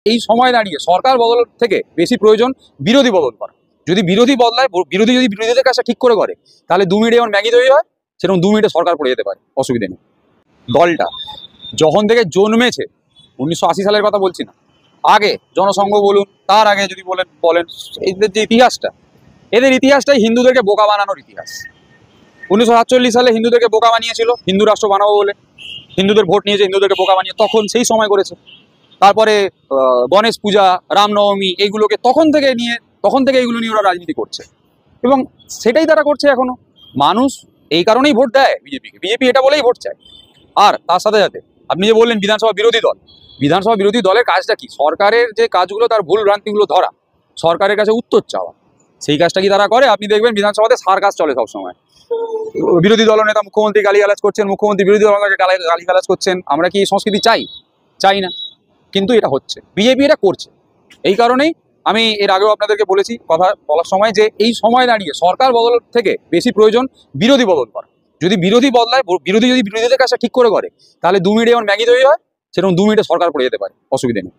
এই সময় দাঁড়িয়ে সরকার বদল থেকে বেশি প্রয়োজন বিরোধী বদল করা। যদি বিরোধী বদলায়, বিরোধী যদি বিরোধীদের কাজটা ঠিক করে তাহলে 2 মিনিটে যেমন ম্যাগি তৈরি হয় সেরকম 2 মিনিটে সরকার পড়ে যেতে পারে, অসুবিধা নেই। দলটা যখন থেকে জন্মেছে, 1980 সালের কথা বলছি না, আগে জনসংঘ বলুন, তার আগে যদি বলেন এদের যে ইতিহাসটা, এদের ইতিহাসটাই হিন্দুদেরকে বোকা বানানোর ইতিহাস। 1947 সালে হিন্দুদেরকে বোকা বানিয়েছিল, হিন্দু রাষ্ট্র বানাবো বলে হিন্দুদের ভোট নিয়েছে, হিন্দুদেরকে বোকা বানিয়ে তখন সেই সময় করেছে। তারপরে গণেশ পূজা, রামনবমী, এইগুলোকে তখন থেকে এগুলো নিয়ে ওরা রাজনীতি করছে এবং সেটাই তারা করছে এখনো। মানুষ এই কারণেই ভোট দেয় বিজেপিকে, বিজেপি এটা বলেই ভোট চায়। আর তার সাথে সাথে আপনি যে বললেন বিধানসভা বিরোধী দলের কাজটা কি? সরকারের যে কাজগুলো, তার ভুল ভ্রান্তিগুলো ধরা, সরকারের কাছে উত্তর চাওয়া, সেই কাজটা কি তারা করে? আপনি দেখবেন বিধানসভাতে সার্কাস চলে সবসময়। বিরোধী দলনেতা মুখ্যমন্ত্রী গালিগালাজ করছেন, মুখ্যমন্ত্রী বিরোধী দলনেতাকে গালিগালাজ করছেন। আমরা কি এই সংস্কৃতি চাই না, কিন্তু এটা হচ্ছে, বিজেপি এটা করছে। এই কারণেই আমি এর আগেও আপনাদেরকে বলেছি কথা বলার সময় যে এই সময় দাঁড়িয়ে সরকার বদল থেকে বেশি প্রয়োজন বিরোধী বদল করা। যদি বিরোধী বদলায়, যদি বিরোধীদের কাজটা ঠিক করে তাহলে 2 মিনিটে যেমন ম্যাগি তৈরি হয় সেরকম 2 মিনিটে সরকার পড়ে যেতে পারে, অসুবিধা নেই।